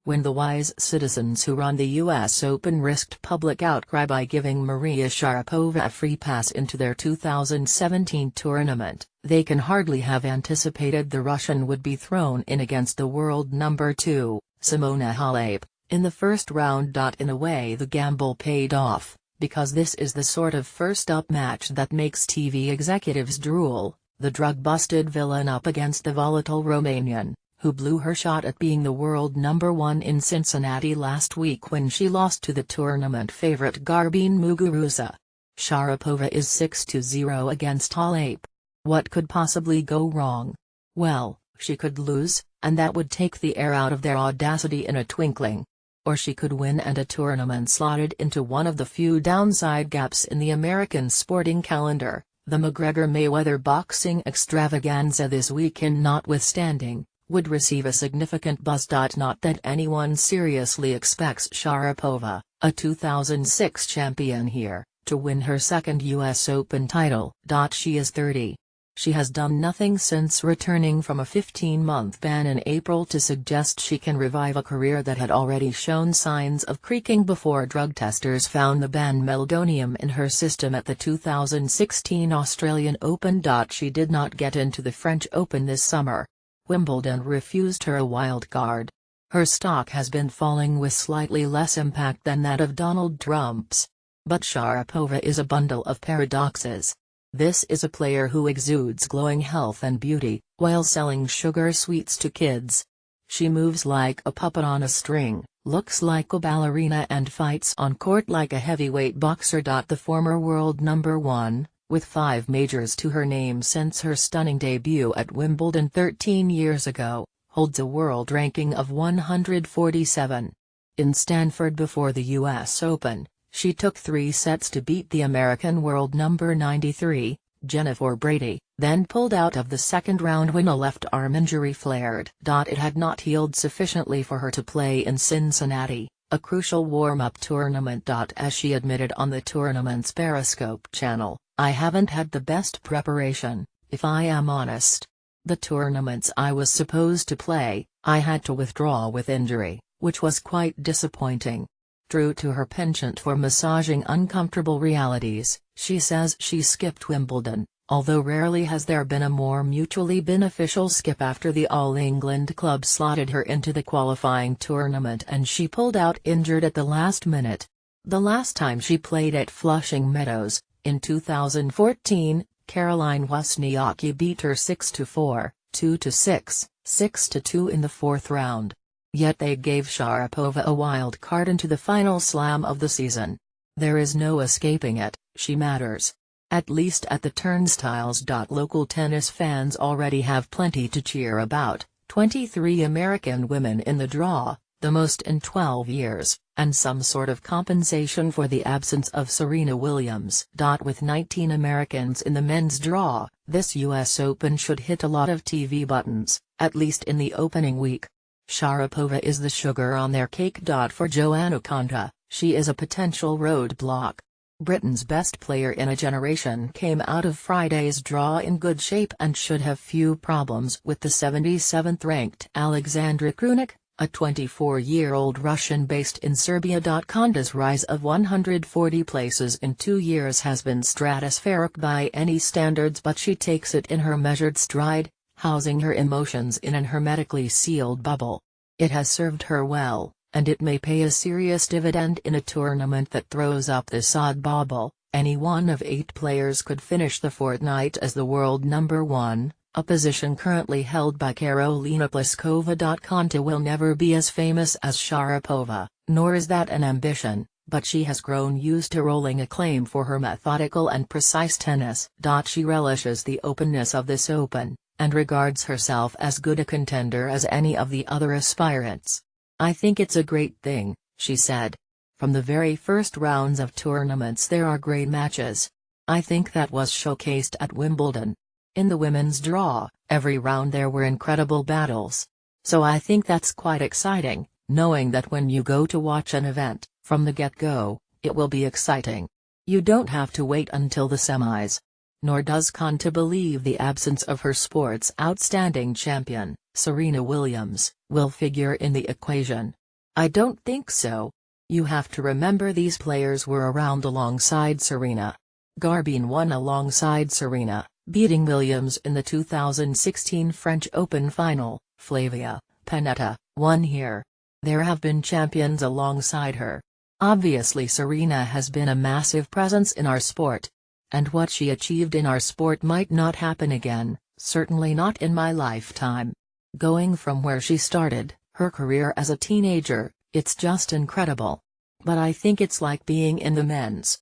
when the wise citizens who run the US Open risked public outcry by giving Maria Sharapova a free pass into their 2017 tournament, they can hardly have anticipated the Russian would be thrown in against the world number 2, Simona Halep, in the first round. In a way the gamble paid off, because this is the sort of first-up match that makes TV executives drool, the drug-busted villain up against the volatile Romanian, who blew her shot at being the world number 1 in Cincinnati last week when she lost to the tournament favorite Garbine Muguruza. Sharapova is 6-0 against Halep. What could possibly go wrong? Well, she could lose, and that would take the air out of their audacity in a twinkling. Or she could win and a tournament slotted into one of the few downside gaps in the American sporting calendar, the McGregor-Mayweather boxing extravaganza this weekend notwithstanding, would receive a significant buzz. Not that anyone seriously expects Sharapova, a 2006 champion here, to win her second US Open title. She is 30. She has done nothing since returning from a 15-month ban in April to suggest she can revive a career that had already shown signs of creaking before drug testers found the banned meldonium in her system at the 2016 Australian Open. She did not get into the French Open this summer. Wimbledon refused her a wild card. Her stock has been falling with slightly less impact than that of Donald Trump's. But Sharapova is a bundle of paradoxes. This is a player who exudes glowing health and beauty, while selling sugar sweets to kids. She moves like a puppet on a string, looks like a ballerina and fights on court like a heavyweight boxer. The former world number 1, with 5 majors to her name since her stunning debut at Wimbledon 13 years ago, holds a world ranking of 147. In Stanford before the US Open, she took 3 sets to beat the American world number 93, Jennifer Brady, then pulled out of the second round when a left arm injury flared. It had not healed sufficiently for her to play in Cincinnati, a crucial warm-up tournament. As she admitted on the tournament's Periscope channel, "I haven't had the best preparation, if I am honest. The tournaments I was supposed to play, I had to withdraw with injury, which was quite disappointing." True to her penchant for massaging uncomfortable realities, she says she skipped Wimbledon, although rarely has there been a more mutually beneficial skip after the All England club slotted her into the qualifying tournament and she pulled out injured at the last minute. The last time she played at Flushing Meadows, in 2014, Caroline Wozniacki beat her 6-4, 2-6, 6-2 in the 4th round. Yet they gave Sharapova a wild card into the final slam of the season. There is no escaping it, she matters. At least at the turnstiles. Local tennis fans already have plenty to cheer about, 23 American women in the draw, the most in 12 years, and some sort of compensation for the absence of Serena Williams. With 19 Americans in the men's draw, this US Open should hit a lot of TV buttons, at least in the opening week. Sharapova is the sugar on their cake. For Joanna Konta, she is a potential roadblock. Britain's best player in a generation came out of Friday's draw in good shape and should have few problems with the 77th-ranked Alexandra Krunic, a 24-year-old Russian based in Serbia. Konta's rise of 140 places in 2 years has been stratospheric by any standards, but she takes it in her measured stride, housing her emotions in an hermetically sealed bubble. It has served her well, and it may pay a serious dividend in a tournament that throws up this odd bauble. Any one of 8 players could finish the fortnight as the world number 1, a position currently held by Karolina Pliskova. Konta will never be as famous as Sharapova, nor is that an ambition, but she has grown used to rolling acclaim for her methodical and precise tennis. She relishes the openness of this Open, and regards herself as good a contender as any of the other aspirants. "I think it's a great thing," she said. "From the very first rounds of tournaments there are great matches. I think that was showcased at Wimbledon. In the women's draw, every round there were incredible battles. So I think that's quite exciting, knowing that when you go to watch an event, from the get-go, it will be exciting. You don't have to wait until the semis." Nor does Konta believe the absence of her sport's outstanding champion, Serena Williams, will figure in the equation. I don't think so. You have to remember these players were around alongside Serena. Garbine won alongside Serena, beating Williams in the 2016 French Open final. Flavia Pennetta won here. There have been champions alongside her. Obviously Serena has been a massive presence in our sport. And what she achieved in our sport might not happen again, certainly not in my lifetime. Going from where she started, her career as a teenager, it's just incredible. But I think it's like being in the men's